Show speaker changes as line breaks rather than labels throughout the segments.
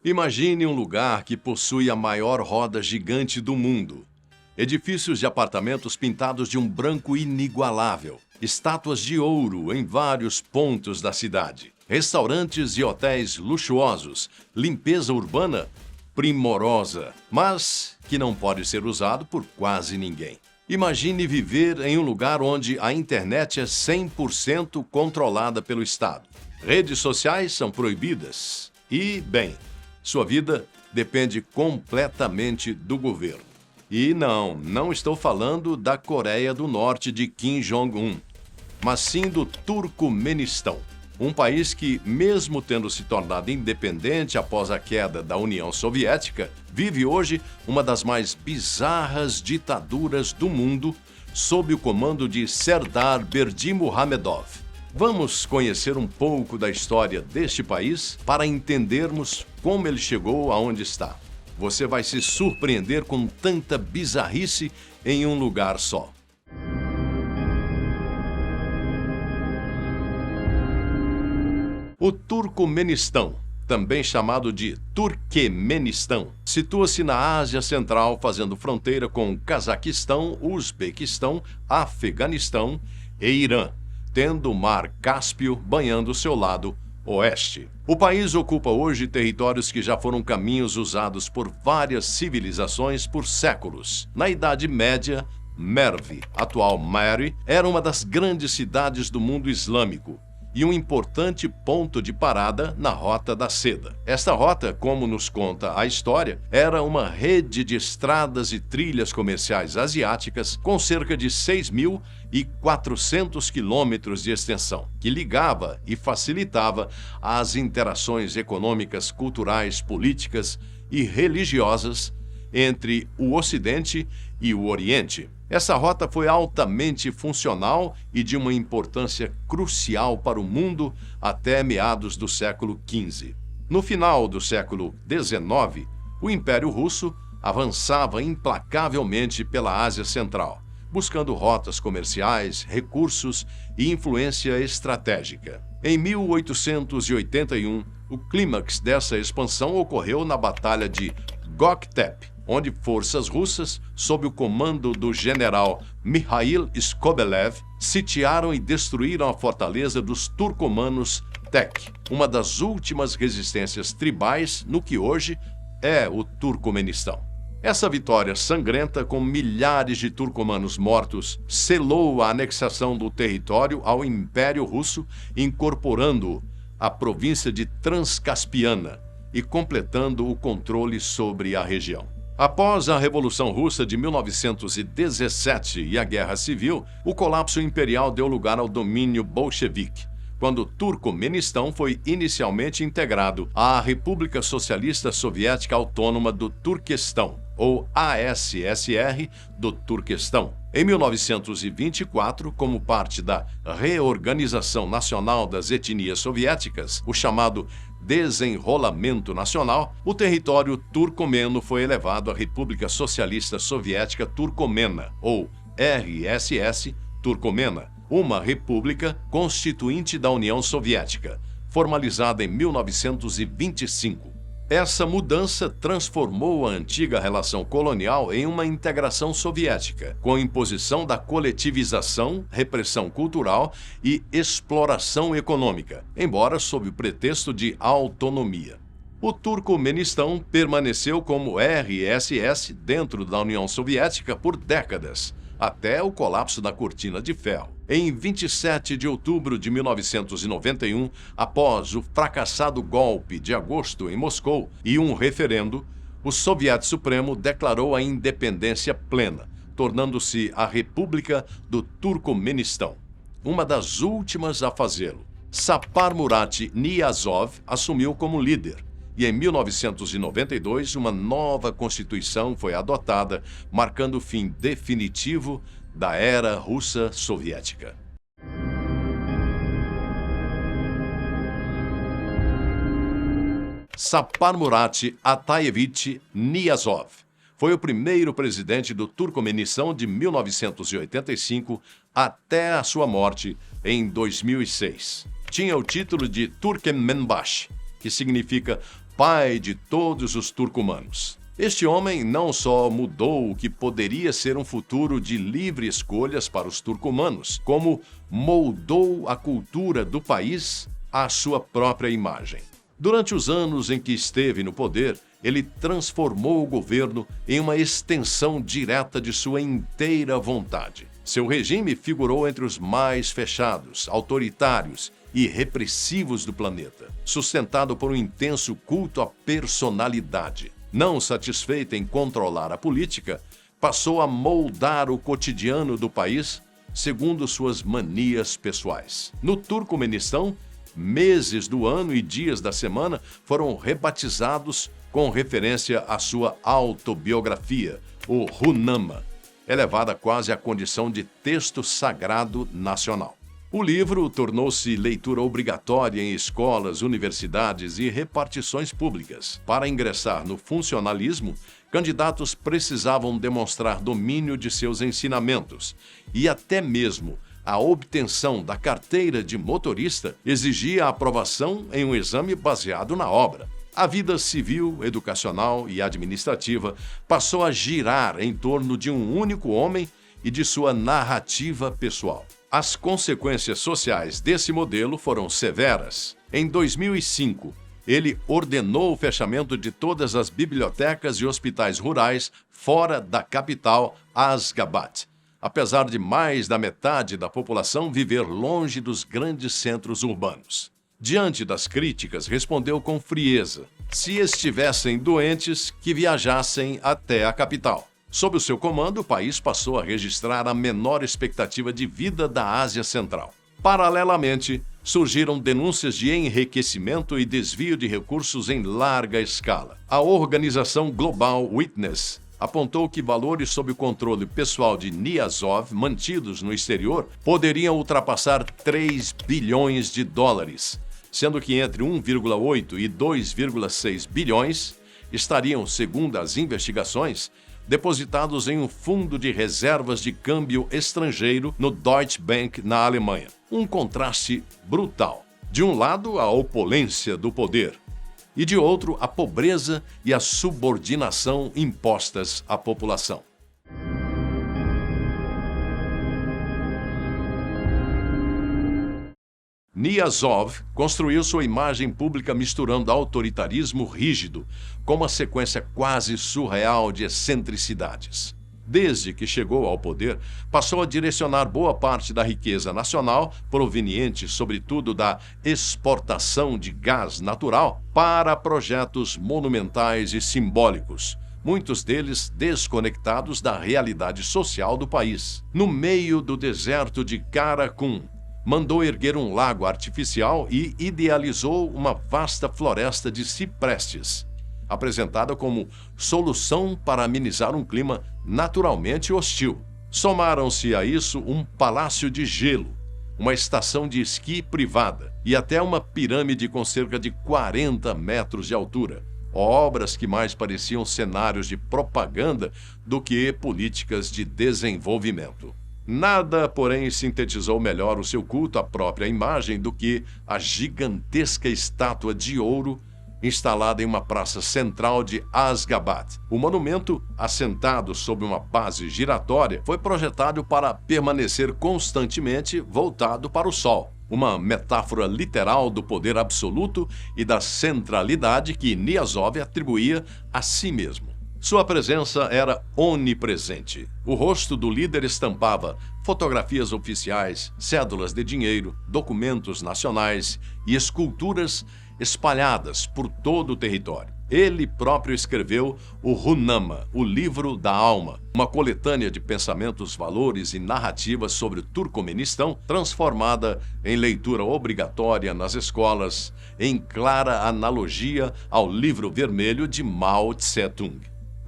Imagine um lugar que possui a maior roda gigante do mundo. Edifícios de apartamentos pintados de um branco inigualável. Estátuas de ouro em vários pontos da cidade. Restaurantes e hotéis luxuosos. Limpeza urbana primorosa, mas que não pode ser usado por quase ninguém. Imagine viver em um lugar onde a internet é 100% controlada pelo Estado. Redes sociais são proibidas. E, bem, sua vida depende completamente do governo. E não estou falando da Coreia do Norte de Kim Jong-un, mas sim do Turcomenistão. Um país que, mesmo tendo se tornado independente após a queda da União Soviética, vive hoje uma das mais bizarras ditaduras do mundo, sob o comando de Serdar Berdimuhamedov. Vamos conhecer um pouco da história deste país para entendermos como ele chegou aonde está. Você vai se surpreender com tanta bizarrice em um lugar só. O Turcomenistão, também chamado de Turquemenistão, situa-se na Ásia Central, fazendo fronteira com Cazaquistão, Uzbequistão, Afeganistão e Irã, tendo o Mar Cáspio banhando seu lado oeste. O país ocupa hoje territórios que já foram caminhos usados por várias civilizações por séculos. Na Idade Média, Merv, atual Mari, era uma das grandes cidades do mundo islâmico e um importante ponto de parada na Rota da Seda. Esta rota, como nos conta a história, era uma rede de estradas e trilhas comerciais asiáticas com cerca de 6.400 quilômetros de extensão, que ligava e facilitava as interações econômicas, culturais, políticas e religiosas entre o Ocidente e o Oriente. Essa rota foi altamente funcional e de uma importância crucial para o mundo até meados do século XV. No final do século XIX, o Império Russo avançava implacavelmente pela Ásia Central, buscando rotas comerciais, recursos e influência estratégica. Em 1881, o clímax dessa expansão ocorreu na Batalha de Goktepe, onde forças russas, sob o comando do general Mikhail Skobelev, sitiaram e destruíram a fortaleza dos turcomanos Tek, uma das últimas resistências tribais no que hoje é o Turcomenistão. Essa vitória sangrenta, com milhares de turcomanos mortos, selou a anexação do território ao Império Russo, incorporando-o à província de Transcaspiana e completando o controle sobre a região. Após a Revolução Russa de 1917 e a Guerra Civil, o colapso imperial deu lugar ao domínio bolchevique, quando o Turcomenistão foi inicialmente integrado à República Socialista Soviética Autônoma do Turquestão, ou ASSR do Turquestão. Em 1924, como parte da Reorganização Nacional das Etnias Soviéticas, o chamado Desenrolamento Nacional, o território turcomeno foi elevado à República Socialista Soviética Turcomena, ou RSS Turcomena, uma república constituinte da União Soviética, formalizada em 1925. Essa mudança transformou a antiga relação colonial em uma integração soviética, com a imposição da coletivização, repressão cultural e exploração econômica, embora sob o pretexto de autonomia. O Turcomenistão permaneceu como RSS dentro da União Soviética por décadas, até o colapso da Cortina de Ferro. Em 27 de outubro de 1991, após o fracassado golpe de agosto em Moscou e um referendo, o Soviete Supremo declarou a independência plena, tornando-se a República do Turcomenistão, uma das últimas a fazê-lo. Sapar Murat Niyazov assumiu como líder, e em 1992 uma nova Constituição foi adotada, marcando o fim definitivo da era russa soviética. Sapar Murat Atayevich Niyazov foi o primeiro presidente do Turcomenistão de 1985 até a sua morte em 2006. Tinha o título de Turkmenbash, que significa pai de todos os turcomanos. Este homem não só mudou o que poderia ser um futuro de livre escolhas para os turcomanos, como moldou a cultura do país à sua própria imagem. Durante os anos em que esteve no poder, ele transformou o governo em uma extensão direta de sua inteira vontade. Seu regime figurou entre os mais fechados, autoritários e repressivos do planeta, sustentado por um intenso culto à personalidade. Não satisfeito em controlar a política, passou a moldar o cotidiano do país segundo suas manias pessoais. No Turcomenistão, meses do ano e dias da semana foram rebatizados com referência à sua autobiografia, o Ruhnama, elevada quase à condição de texto sagrado nacional. O livro tornou-se leitura obrigatória em escolas, universidades e repartições públicas. Para ingressar no funcionalismo, candidatos precisavam demonstrar domínio de seus ensinamentos e até mesmo a obtenção da carteira de motorista exigia a aprovação em um exame baseado na obra. A vida civil, educacional e administrativa passou a girar em torno de um único homem e de sua narrativa pessoal. As consequências sociais desse modelo foram severas. Em 2005, ele ordenou o fechamento de todas as bibliotecas e hospitais rurais fora da capital, Asgabat, apesar de mais da metade da população viver longe dos grandes centros urbanos. Diante das críticas, respondeu com frieza: se estivessem doentes, que viajassem até a capital. Sob o seu comando, o país passou a registrar a menor expectativa de vida da Ásia Central. Paralelamente, surgiram denúncias de enriquecimento e desvio de recursos em larga escala. A organização Global Witness apontou que valores sob o controle pessoal de Niyazov, mantidos no exterior, poderiam ultrapassar 3 bilhões de dólares, sendo que entre 1,8 e 2,6 bilhões estariam, segundo as investigações, depositados em um fundo de reservas de câmbio estrangeiro no Deutsche Bank, na Alemanha. Um contraste brutal. De um lado, a opulência do poder, e de outro, a pobreza e a subordinação impostas à população. Niyazov construiu sua imagem pública misturando autoritarismo rígido com uma sequência quase surreal de excentricidades. Desde que chegou ao poder, passou a direcionar boa parte da riqueza nacional, proveniente sobretudo da exportação de gás natural, para projetos monumentais e simbólicos, muitos deles desconectados da realidade social do país. No meio do deserto de Karakum, mandou erguer um lago artificial e idealizou uma vasta floresta de ciprestes, apresentada como solução para amenizar um clima naturalmente hostil. Somaram-se a isso um palácio de gelo, uma estação de esqui privada e até uma pirâmide com cerca de 40 metros de altura, obras que mais pareciam cenários de propaganda do que políticas de desenvolvimento. Nada, porém, sintetizou melhor o seu culto à própria imagem do que a gigantesca estátua de ouro instalada em uma praça central de Asgabat. O monumento, assentado sobre uma base giratória, foi projetado para permanecer constantemente voltado para o sol, uma metáfora literal do poder absoluto e da centralidade que Niyazov atribuía a si mesmo. Sua presença era onipresente. O rosto do líder estampava fotografias oficiais, cédulas de dinheiro, documentos nacionais e esculturas espalhadas por todo o território. Ele próprio escreveu o Ruhnama, o livro da alma, uma coletânea de pensamentos, valores e narrativas sobre o Turcomenistão, transformada em leitura obrigatória nas escolas, em clara analogia ao livro vermelho de Mao Tse-tung.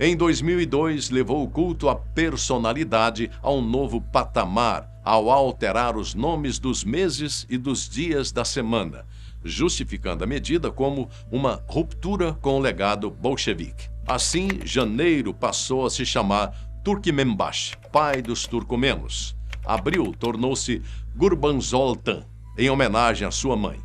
Em 2002, levou o culto à personalidade a um novo patamar ao alterar os nomes dos meses e dos dias da semana, justificando a medida como uma ruptura com o legado bolchevique. Assim, janeiro passou a se chamar Turkmenbash, pai dos turcomenos. Abril tornou-se Gurbanzoltan, em homenagem à sua mãe.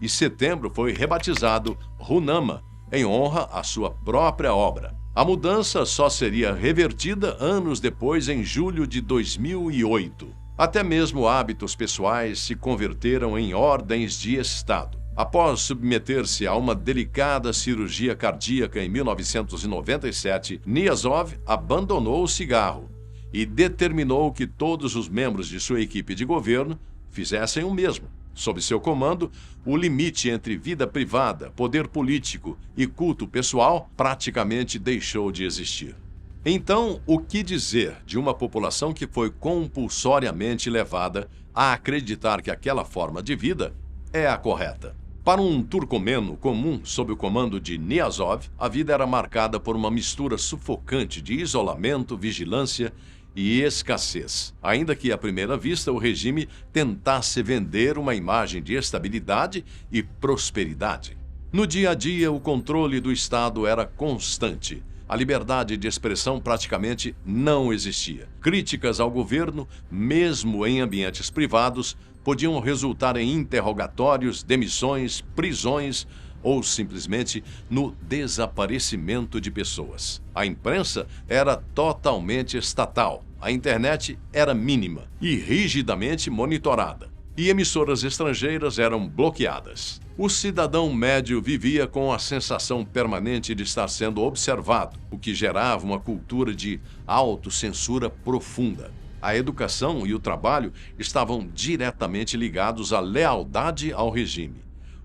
E setembro foi rebatizado Ruhnama, em honra à sua própria obra. A mudança só seria revertida anos depois, em julho de 2008. Até mesmo hábitos pessoais se converteram em ordens de Estado. Após submeter-se a uma delicada cirurgia cardíaca em 1997, Niazov abandonou o cigarro e determinou que todos os membros de sua equipe de governo fizessem o mesmo. Sob seu comando, o limite entre vida privada, poder político e culto pessoal praticamente deixou de existir. Então, o que dizer de uma população que foi compulsoriamente levada a acreditar que aquela forma de vida é a correta? Para um turcomeno comum sob o comando de Niazov, a vida era marcada por uma mistura sufocante de isolamento, vigilância e escassez, ainda que à primeira vista o regime tentasse vender uma imagem de estabilidade e prosperidade. No dia a dia, o controle do Estado era constante. A liberdade de expressão praticamente não existia. Críticas ao governo, mesmo em ambientes privados, podiam resultar em interrogatórios, demissões, prisões ou simplesmente no desaparecimento de pessoas. A imprensa era totalmente estatal, a internet era mínima e rigidamente monitorada, e emissoras estrangeiras eram bloqueadas. O cidadão médio vivia com a sensação permanente de estar sendo observado, o que gerava uma cultura de autocensura profunda. A educação e o trabalho estavam diretamente ligados à lealdade ao regime.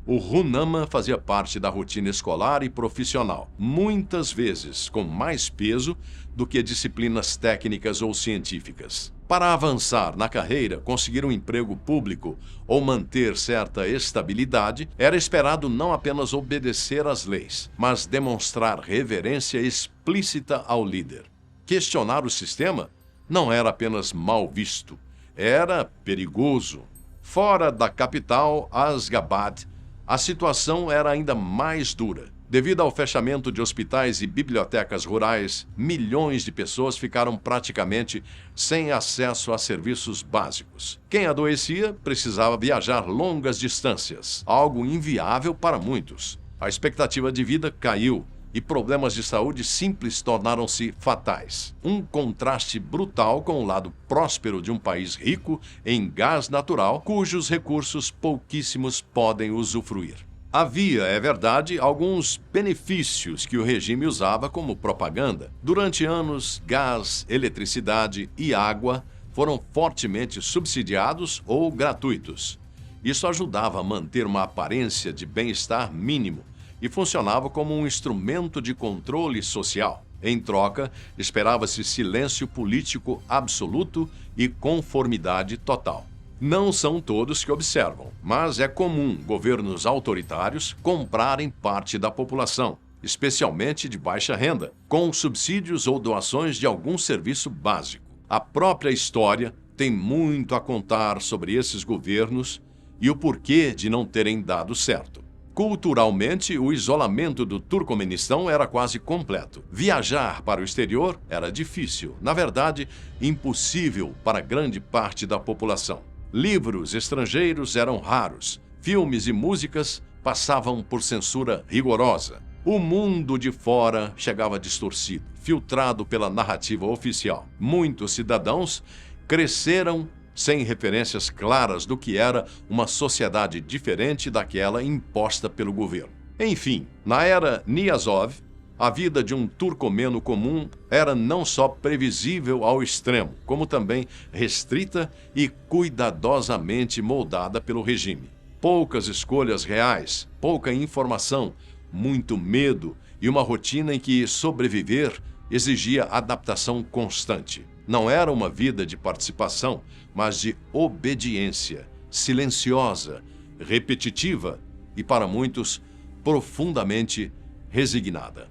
O Runama fazia parte da rotina escolar e profissional, muitas vezes com mais peso do que disciplinas técnicas ou científicas. Para avançar na carreira, conseguir um emprego público ou manter certa estabilidade, era esperado não apenas obedecer às leis, mas demonstrar reverência explícita ao líder. Questionar o sistema não era apenas mal visto, era perigoso. Fora da capital, Asgabat, a situação era ainda mais dura. Devido ao fechamento de hospitais e bibliotecas rurais, milhões de pessoas ficaram praticamente sem acesso a serviços básicos. Quem adoecia precisava viajar longas distâncias, algo inviável para muitos. A expectativa de vida caiu e problemas de saúde simples tornaram-se fatais. Um contraste brutal com o lado próspero de um país rico em gás natural, cujos recursos pouquíssimos podem usufruir. Havia, é verdade, alguns benefícios que o regime usava como propaganda. Durante anos, gás, eletricidade e água foram fortemente subsidiados ou gratuitos. Isso ajudava a manter uma aparência de bem-estar mínimo e funcionava como um instrumento de controle social. Em troca, esperava-se silêncio político absoluto e conformidade total. Não são todos que observam, mas é comum governos autoritários comprarem parte da população, especialmente de baixa renda, com subsídios ou doações de algum serviço básico. A própria história tem muito a contar sobre esses governos e o porquê de não terem dado certo. Culturalmente, o isolamento do Turcomenistão era quase completo. Viajar para o exterior era difícil, na verdade, impossível para grande parte da população. Livros estrangeiros eram raros, filmes e músicas passavam por censura rigorosa. O mundo de fora chegava distorcido, filtrado pela narrativa oficial. Muitos cidadãos cresceram sem referências claras do que era uma sociedade diferente daquela imposta pelo governo. Enfim, na era Niazov, a vida de um turcomeno comum era não só previsível ao extremo, como também restrita e cuidadosamente moldada pelo regime. Poucas escolhas reais, pouca informação, muito medo e uma rotina em que sobreviver exigia adaptação constante. Não era uma vida de participação, mas de obediência, silenciosa, repetitiva e, para muitos, profundamente resignada.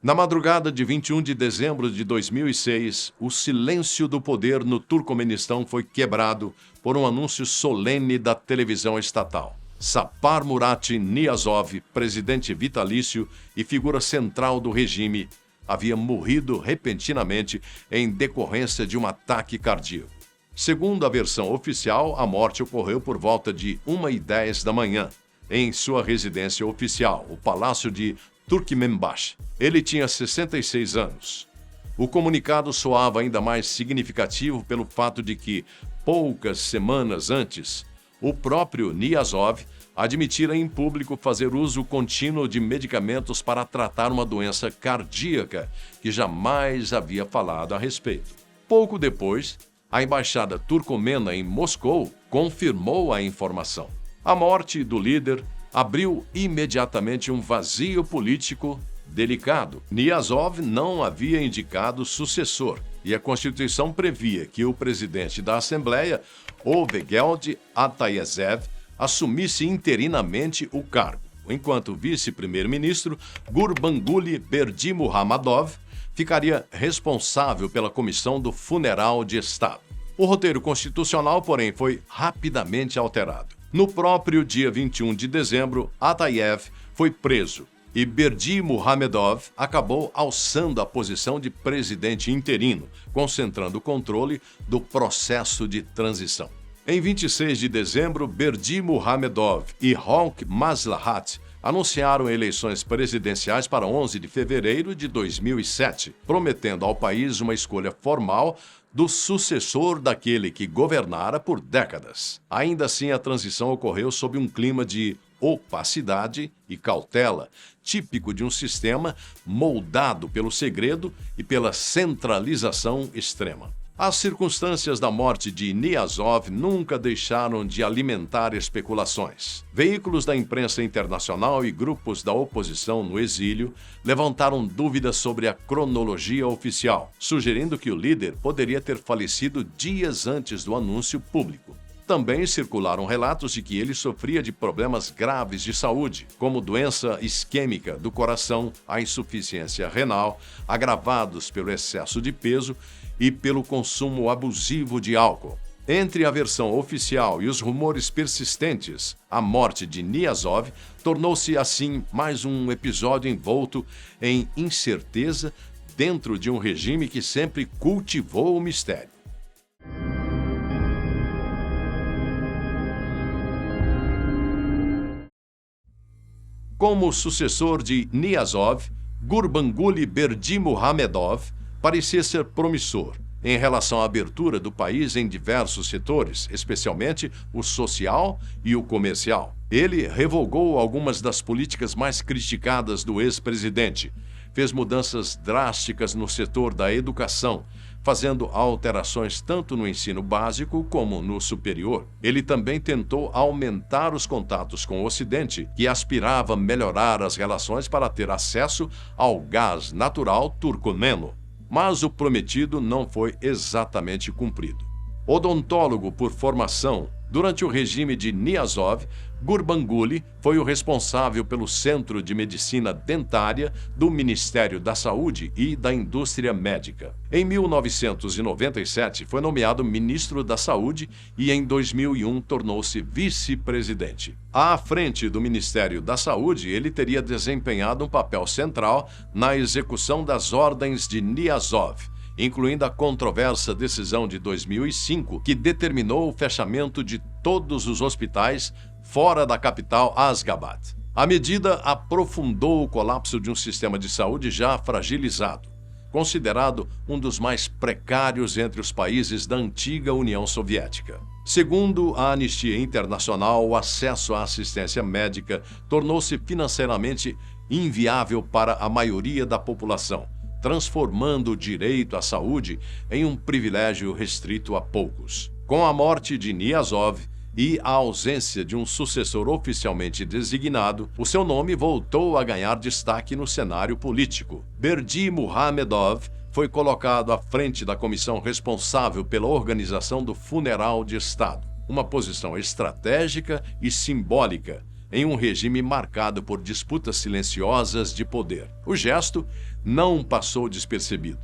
Na madrugada de 21 de dezembro de 2006, o silêncio do poder no Turcomenistão foi quebrado por um anúncio solene da televisão estatal. Sapar Murat Niazov, presidente vitalício e figura central do regime, havia morrido repentinamente em decorrência de um ataque cardíaco. Segundo a versão oficial, a morte ocorreu por volta de 1h10 da manhã, em sua residência oficial, o Palácio de Turkmenbash. Ele tinha 66 anos. O comunicado soava ainda mais significativo pelo fato de que, poucas semanas antes, o próprio Niyazov admitira em público fazer uso contínuo de medicamentos para tratar uma doença cardíaca que jamais havia falado a respeito. Pouco depois, a embaixada turcomena em Moscou confirmou a informação. A morte do líder abriu imediatamente um vazio político delicado. Niyazov não havia indicado sucessor e a Constituição previa que o presidente da Assembleia, Ovegeld Atayev, assumisse interinamente o cargo, enquanto o vice-primeiro-ministro, Gurbanguly Berdimuhammedov, ficaria responsável pela comissão do funeral de Estado. O roteiro constitucional, porém, foi rapidamente alterado. No próprio dia 21 de dezembro, Atayev foi preso e Berdimuhammedov acabou alçando a posição de presidente interino, concentrando o controle do processo de transição. Em 26 de dezembro, Berdimuhammedov e Hok Maslahat anunciaram eleições presidenciais para 11 de fevereiro de 2007, prometendo ao país uma escolha formal do sucessor daquele que governara por décadas. Ainda assim, a transição ocorreu sob um clima de opacidade e cautela, típico de um sistema moldado pelo segredo e pela centralização extrema. As circunstâncias da morte de Niyazov nunca deixaram de alimentar especulações. Veículos da imprensa internacional e grupos da oposição no exílio levantaram dúvidas sobre a cronologia oficial, sugerindo que o líder poderia ter falecido dias antes do anúncio público. Também circularam relatos de que ele sofria de problemas graves de saúde, como doença isquêmica do coração, a insuficiência renal, agravados pelo excesso de peso e pelo consumo abusivo de álcool. Entre a versão oficial e os rumores persistentes, a morte de Niyazov tornou-se, assim, mais um episódio envolto em incerteza dentro de um regime que sempre cultivou o mistério. Como sucessor de Niyazov, Gurbanguly Berdimuhammedov parecia ser promissor em relação à abertura do país em diversos setores, especialmente o social e o comercial. Ele revogou algumas das políticas mais criticadas do ex-presidente, fez mudanças drásticas no setor da educação, fazendo alterações tanto no ensino básico como no superior. Ele também tentou aumentar os contatos com o Ocidente, que aspirava a melhorar as relações para ter acesso ao gás natural turcomeno. Mas o prometido não foi exatamente cumprido. Odontólogo por formação, durante o regime de Niyazov, Gurbanguly foi o responsável pelo Centro de Medicina Dentária do Ministério da Saúde e da Indústria Médica. Em 1997, foi nomeado ministro da Saúde e em 2001 tornou-se vice-presidente. À frente do Ministério da Saúde, ele teria desempenhado um papel central na execução das ordens de Niyazov, incluindo a controversa decisão de 2005, que determinou o fechamento de todos os hospitais fora da capital Asgabat. A medida aprofundou o colapso de um sistema de saúde já fragilizado, considerado um dos mais precários entre os países da antiga União Soviética. Segundo a Anistia Internacional, o acesso à assistência médica tornou-se financeiramente inviável para a maioria da população, transformando o direito à saúde em um privilégio restrito a poucos. Com a morte de Niyazov e a ausência de um sucessor oficialmente designado, o seu nome voltou a ganhar destaque no cenário político. Berdimuhammedov foi colocado à frente da comissão responsável pela organização do funeral de Estado, uma posição estratégica e simbólica em um regime marcado por disputas silenciosas de poder. O gesto não passou despercebido.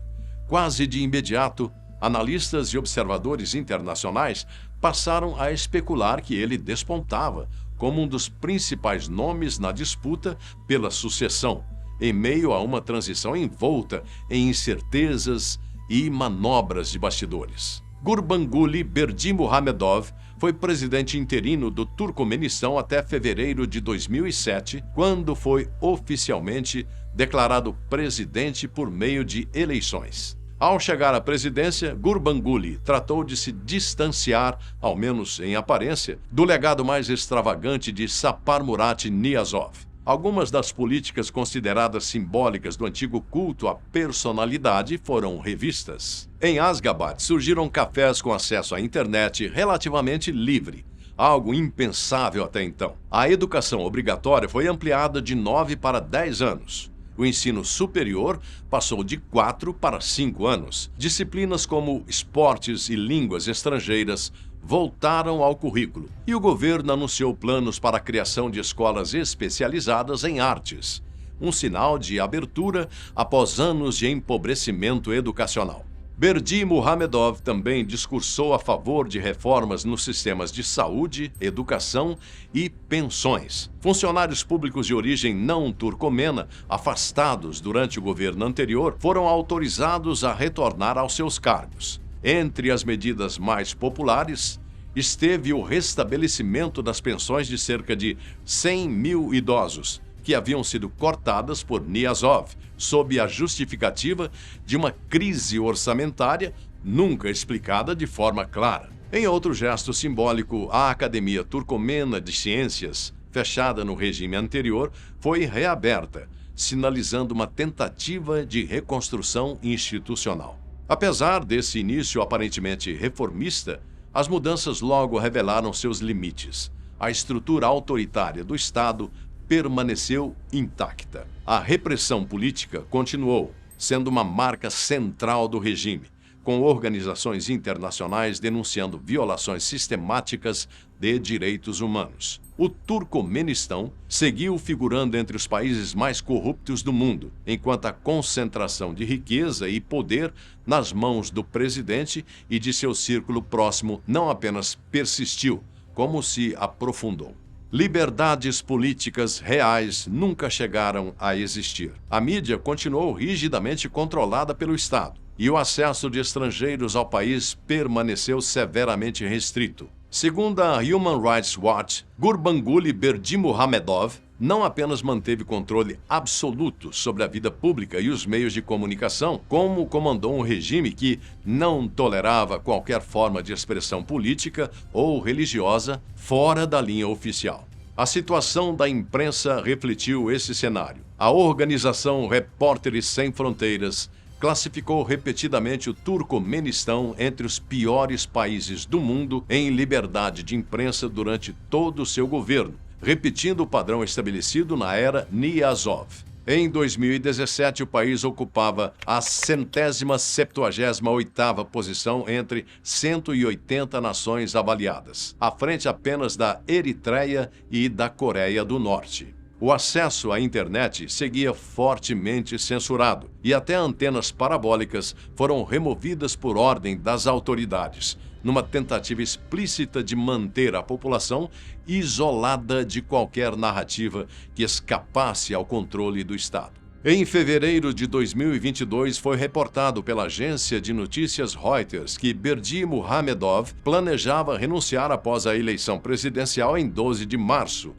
Quase de imediato, analistas e observadores internacionais passaram a especular que ele despontava como um dos principais nomes na disputa pela sucessão, em meio a uma transição envolta em incertezas e manobras de bastidores. Gurbanguly Berdimuhamedov foi presidente interino do Turcomenistão até fevereiro de 2007, quando foi oficialmente declarado presidente por meio de eleições. Ao chegar à presidência, Gurbanguly tratou de se distanciar, ao menos em aparência, do legado mais extravagante de Saparmurat Niyazov. Algumas das políticas consideradas simbólicas do antigo culto à personalidade foram revistas. Em Asgabat surgiram cafés com acesso à internet relativamente livre, algo impensável até então. A educação obrigatória foi ampliada de 9 para 10 anos. O ensino superior passou de 4 para 5 anos. Disciplinas como esportes e línguas estrangeiras voltaram ao currículo. E o governo anunciou planos para a criação de escolas especializadas em artes, um sinal de abertura após anos de empobrecimento educacional. Berdimuhamedov também discursou a favor de reformas nos sistemas de saúde, educação e pensões. Funcionários públicos de origem não turcomena, afastados durante o governo anterior, foram autorizados a retornar aos seus cargos. Entre as medidas mais populares, esteve o restabelecimento das pensões de cerca de 100 mil idosos, que haviam sido cortadas por Niyazov, sob a justificativa de uma crise orçamentária nunca explicada de forma clara. Em outro gesto simbólico, a Academia Turcomena de Ciências, fechada no regime anterior, foi reaberta, sinalizando uma tentativa de reconstrução institucional. Apesar desse início aparentemente reformista, as mudanças logo revelaram seus limites. A estrutura autoritária do Estado permaneceu intacta. A repressão política continuou, sendo uma marca central do regime, com organizações internacionais denunciando violações sistemáticas de direitos humanos. O Turcomenistão seguiu figurando entre os países mais corruptos do mundo, enquanto a concentração de riqueza e poder nas mãos do presidente e de seu círculo próximo não apenas persistiu, como se aprofundou. Liberdades políticas reais nunca chegaram a existir. A mídia continuou rigidamente controlada pelo Estado e o acesso de estrangeiros ao país permaneceu severamente restrito. Segundo a Human Rights Watch, Gurbanguly Berdimuhamedov não apenas manteve controle absoluto sobre a vida pública e os meios de comunicação, como comandou um regime que não tolerava qualquer forma de expressão política ou religiosa fora da linha oficial. A situação da imprensa refletiu esse cenário. A organização Repórteres Sem Fronteiras classificou repetidamente o Turcomenistão entre os piores países do mundo em liberdade de imprensa durante todo o seu governo, repetindo o padrão estabelecido na era Niyazov. Em 2017, o país ocupava a 178ª posição entre 180 nações avaliadas, à frente apenas da Eritreia e da Coreia do Norte. O acesso à internet seguia fortemente censurado e até antenas parabólicas foram removidas por ordem das autoridades, numa tentativa explícita de manter a população isolada de qualquer narrativa que escapasse ao controle do Estado. Em fevereiro de 2022, foi reportado pela agência de notícias Reuters que Berdimuhamedov planejava renunciar após a eleição presidencial em 12 de março,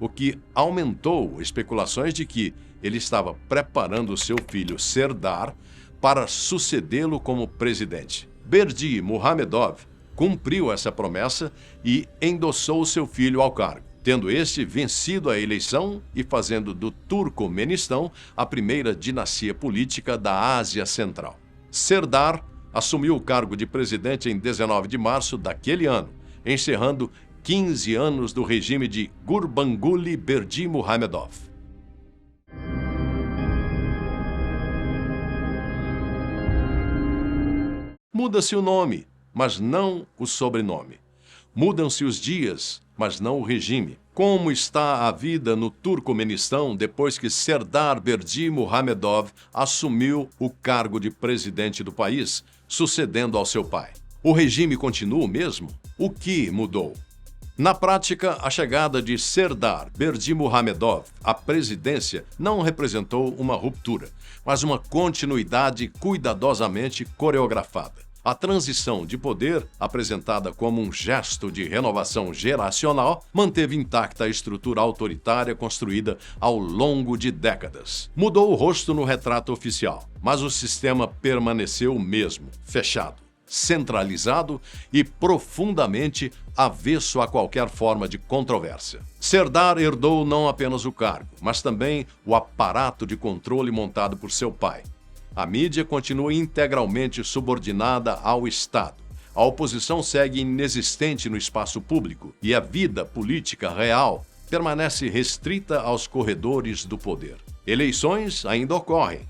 o que aumentou especulações de que ele estava preparando seu filho Serdar para sucedê-lo como presidente. Berdimuhamedov cumpriu essa promessa e endossou seu filho ao cargo, tendo este vencido a eleição e fazendo do Turcomenistão a primeira dinastia política da Ásia Central. Serdar assumiu o cargo de presidente em 19 de março daquele ano, encerrando 15 anos do regime de Gurbanguly Berdimuhamedov. Muda-se o nome, mas não o sobrenome. Mudam-se os dias, mas não o regime. Como está a vida no Turcomenistão depois que Serdar Berdimuhamedov assumiu o cargo de presidente do país, sucedendo ao seu pai? O regime continua o mesmo? O que mudou? Na prática, a chegada de Serdar Berdimuhamedov à presidência não representou uma ruptura, mas uma continuidade cuidadosamente coreografada. A transição de poder, apresentada como um gesto de renovação geracional, manteve intacta a estrutura autoritária construída ao longo de décadas. Mudou o rosto no retrato oficial, mas o sistema permaneceu o mesmo, fechado, centralizado e profundamente avesso a qualquer forma de controvérsia. Serdar herdou não apenas o cargo, mas também o aparato de controle montado por seu pai. A mídia continua integralmente subordinada ao Estado. A oposição segue inexistente no espaço público e a vida política real permanece restrita aos corredores do poder. Eleições ainda ocorrem,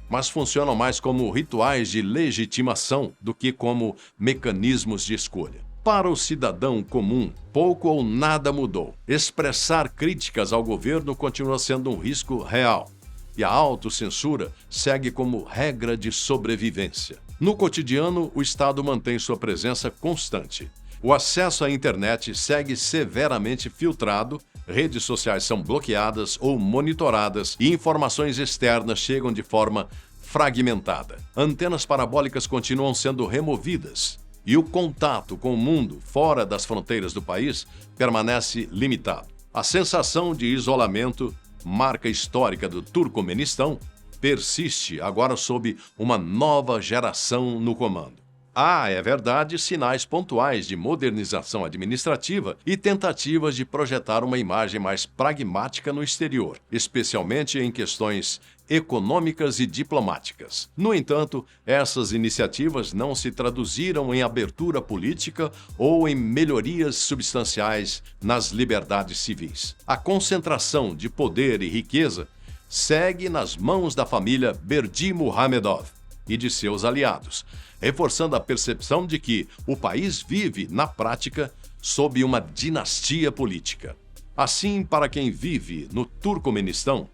mas funcionam mais como rituais de legitimação do que como mecanismos de escolha. Para o cidadão comum, pouco ou nada mudou. Expressar críticas ao governo continua sendo um risco real. E a autocensura segue como regra de sobrevivência. No cotidiano, o Estado mantém sua presença constante. O acesso à internet segue severamente filtrado, redes sociais são bloqueadas ou monitoradas e informações externas chegam de forma fragmentada. Antenas parabólicas continuam sendo removidas e o contato com o mundo fora das fronteiras do país permanece limitado. A sensação de isolamento, marca histórica do Turcomenistão, persiste agora sob uma nova geração no comando. Há, é verdade, sinais pontuais de modernização administrativa e tentativas de projetar uma imagem mais pragmática no exterior, especialmente em questões econômicas e diplomáticas. No entanto, essas iniciativas não se traduziram em abertura política ou em melhorias substanciais nas liberdades civis. A concentração de poder e riqueza segue nas mãos da família Berdimuhamedov e de seus aliados, reforçando a percepção de que o país vive, na prática, sob uma dinastia política. Assim, para quem vive no Turcomenistão,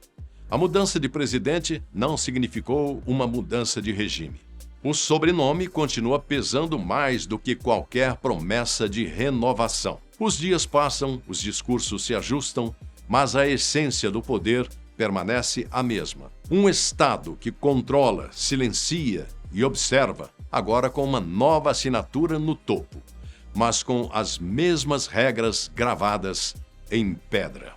a mudança de presidente não significou uma mudança de regime. O sobrenome continua pesando mais do que qualquer promessa de renovação. Os dias passam, os discursos se ajustam, mas a essência do poder permanece a mesma. Um Estado que controla, silencia e observa, agora com uma nova assinatura no topo, mas com as mesmas regras gravadas em pedra.